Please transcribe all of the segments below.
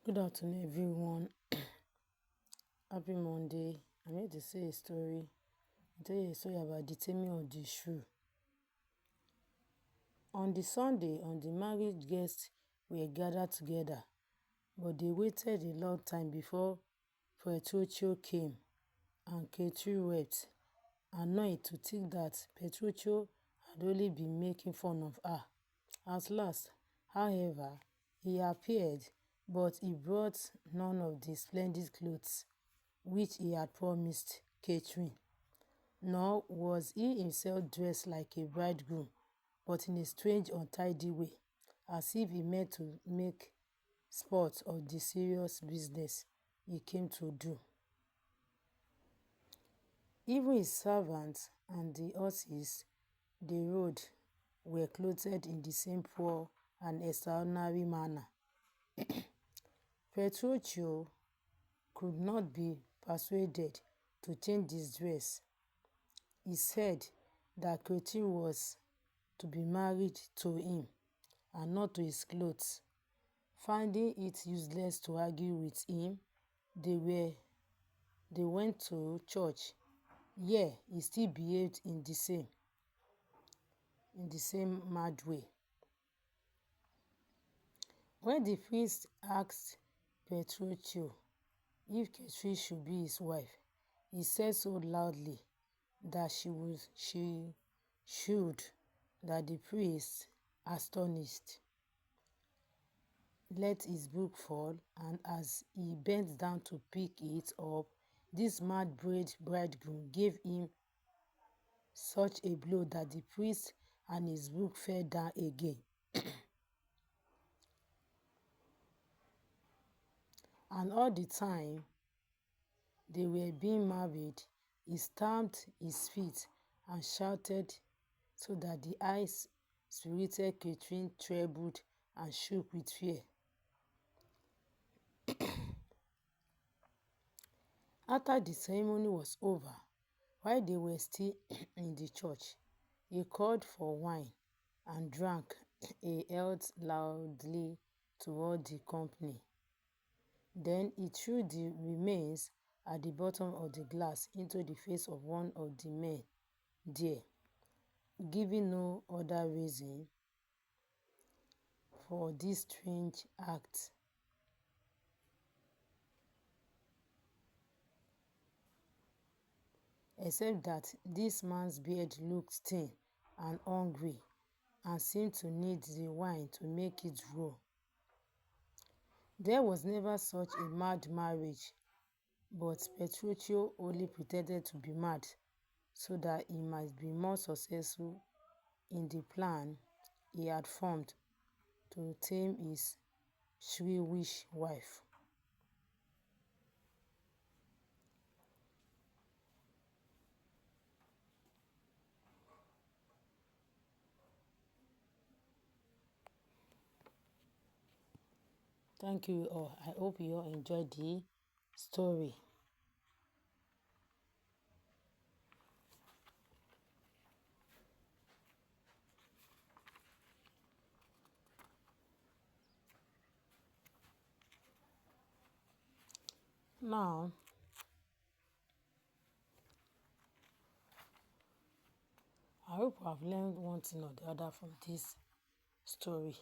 Good afternoon, everyone. Happy Monday. I'm here to say a story. I'll tell you a story about the taming of the shrew. On the Sunday, the married guests were gathered together, but they waited a long time before Petruchio came, and Katie wept, annoyed to think that Petruchio had only been making fun of her. At last, however, he appeared, but he brought none of the splendid clothes which he had promised Catherine, nor was he himself dressed like a bridegroom, but in a strange, untidy way, as if he meant to make sport of the serious business he came to do. Even his servants and the horses they rode were clothed in the same poor and extraordinary manner. Petruchio could not be persuaded to change his dress. He said that Clotilde was to be married to him and not to his clothes. Finding it useless to argue with him, they went to church. Here he still behaved in the same mad way. When the priest asked Petruchio if Catherine should be his wife, he said so loudly that she should, that the priest, astonished, let his book fall, and as he bent down to pick it up, this mad bridegroom gave him such a blow that the priest and his book fell down again. And all the time they were being married, he stamped his feet and shouted so that the high-spirited Catherine trembled and shook with fear. After the ceremony was over, while they were still in the church, he called for wine and drank a health loudly to all the company. Then he threw the remains at the bottom of the glass into the face of one of the men there, giving no other reason for this strange act except that this man's beard looked thin and hungry and seemed to need the wine to make it grow. There was never such a mad marriage, but Petruchio only pretended to be mad so that he might be more successful in the plan he had formed to tame his shrewish wife. Thank you all. I hope you all enjoyed the story. Now, I hope I've learned one thing or the other from this story.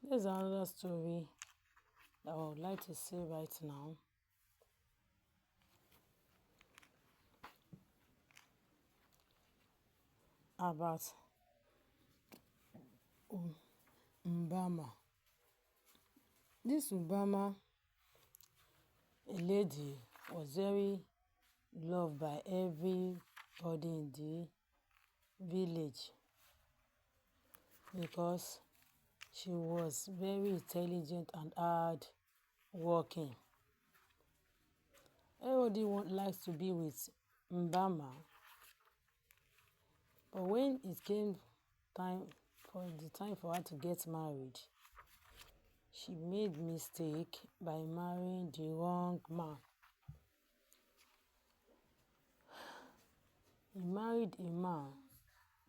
There's another story that I would like to say right now. About Mbama. This Mbama, a lady, was very loved by everybody in the village because she was very intelligent and hard working. Everybody likes to be with Mbama, but when it came time for her to get married, she made mistake by marrying the wrong man. He married a man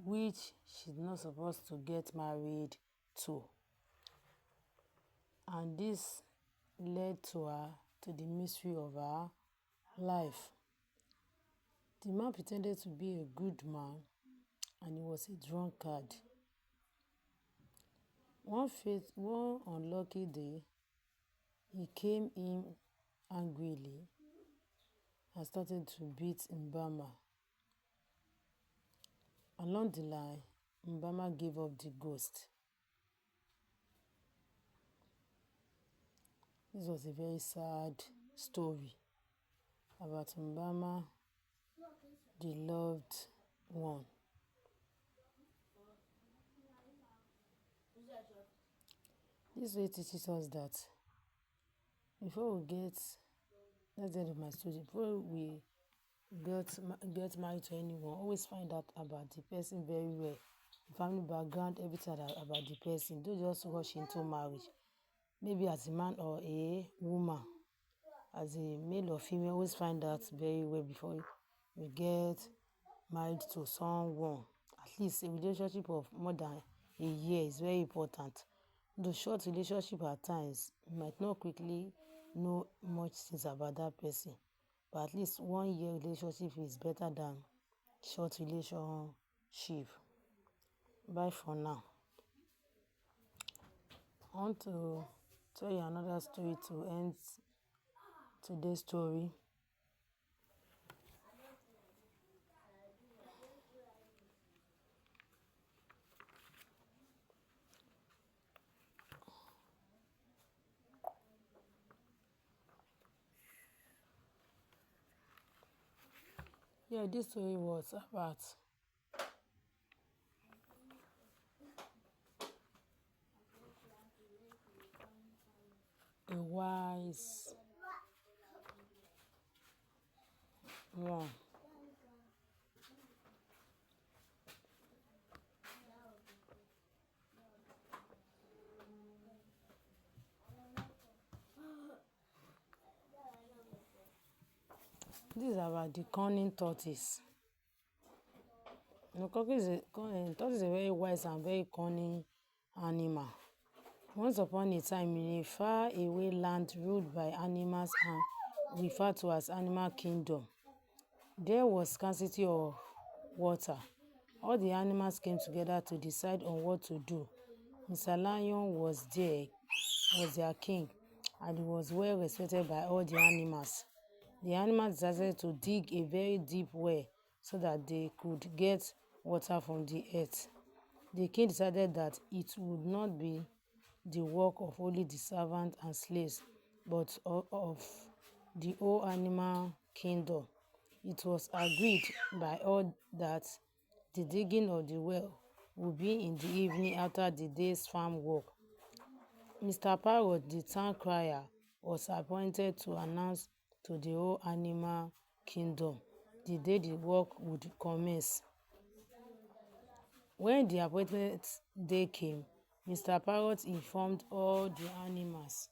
which she's not supposed to get married to. And this led to her to the mystery of her life. The man pretended to be a good man and he was a drunkard. One unlucky day, he came in angrily and started to beat Mbama. Along the line, Mbama gave up the ghost. This was a very sad story about Mbama, the loved one. This way teaches us that before we get, that's the end of my story, before we get married to anyone, always find out about the person very well, the family background, everything about the person. Don't just rush into marriage. Maybe as a man or a woman, as a male or female, always find out very well before you get married to someone. At least a relationship of more than a year is very important. The short relationship at times, you might not quickly know much things about that person, but at least 1 year relationship is better than short relationship. Bye for now. I want to tell you another story to end today's story. Yeah, this story was about a wise one. This is about the cunning tortoise. Tortoise is a very wise and very cunning animal. Once upon a time, in a far away land ruled by animals and referred to as Animal Kingdom, there was scarcity of water. All the animals came together to decide on what to do. Mr. Lion was their king, and he was well respected by all the animals. The animals decided to dig a very deep well so that they could get water from the earth. The king decided that it would not be the work of only the servants and slaves, but of the whole animal kingdom. It was agreed by all that the digging of the well would be in the evening after the day's farm work. Mr. Parrot, the town crier, was appointed to announce to the whole animal kingdom the day the work would commence. When the appointed day came, Mr. Parrot informed all the animals.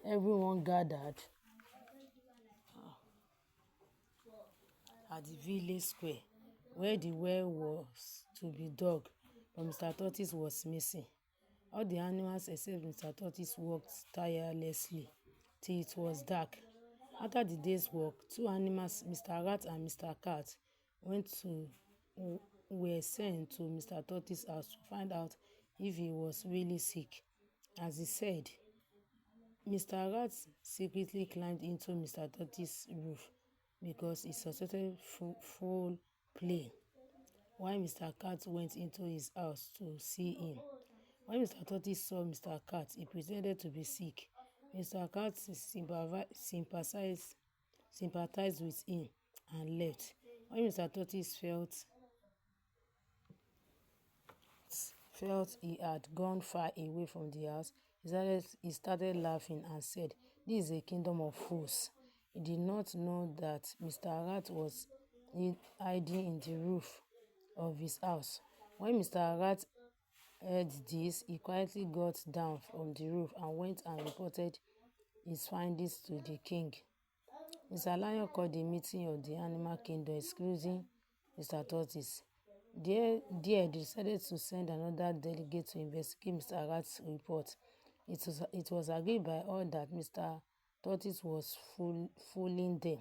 Everyone gathered at the village square where the well was to be dug, but Mr. Tortoise was missing. All the animals except Mr. Tortoise worked tirelessly till it was dark. After the day's work, two animals, Mr. Rat and Mr. Cat, were sent to Mr. Tortoise's house to find out if he was really sick. As he said, Mr. Rat secretly climbed into Mr. Tortoise's roof because he suspected foul play, while Mr. Cat went into his house to see him. When Mr. Tortoise saw Mr. Cat, he pretended to be sick. Mr. Cat sympathized with him and left. When Mr. Tortoise felt he had gone far away from the house, he started laughing and said, "This is a kingdom of fools." He did not know that Mr. Rat was hiding in the roof of his house. When Mr. Rat heard this, he quietly got down from the roof and went and reported his findings to the king. Mr. Lion called a meeting of the animal kingdom, excusing Mr. Tortoise. There, they decided to send another delegate to investigate Mr. Rat's report. It was agreed by all that Mr. Tortoise was fooling them.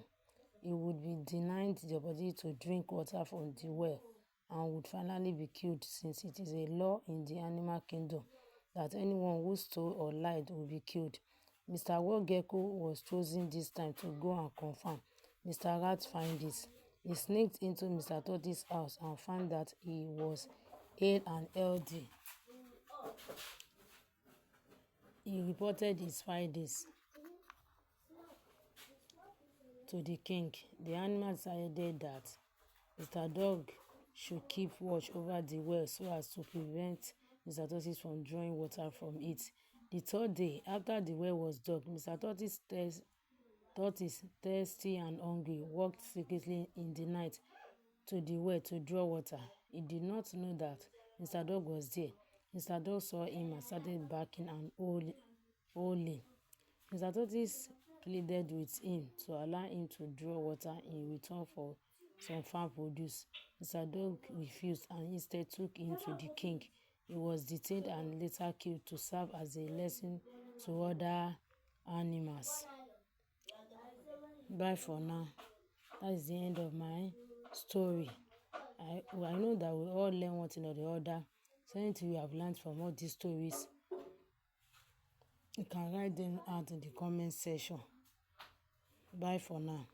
He would be denied the opportunity to drink water from the well and would finally be killed, since it is a law in the animal kingdom that anyone who stole or lied will be killed. Mr. War Gecko was chosen this time to go and confirm Mr. Rat's findings. He sneaked into Mr. Tortoise's house and found that he was hale and healthy. He reported his findings to the king. The animal decided that Mr. Dog should keep watch over the well so as to prevent Mr. Tortoise from drawing water from it. The third day, after the well was dug, Mr. Tortoise, thirsty and hungry, walked secretly in the night to the well to draw water. He did not know that Mr. Dog was there. Mr. Dog saw him and started barking and howling. Mr. Tortoise pleaded with him to allow him to draw water in return for some farm produce. Mr. Dog refused and instead took him to the king. He was detained and later killed to serve as a lesson to other animals. Bye for now. That is the end of my story. I know that we all learn one thing or the other. So anything we have learned from all these stories, you can write them out in the comment section. Bye for now.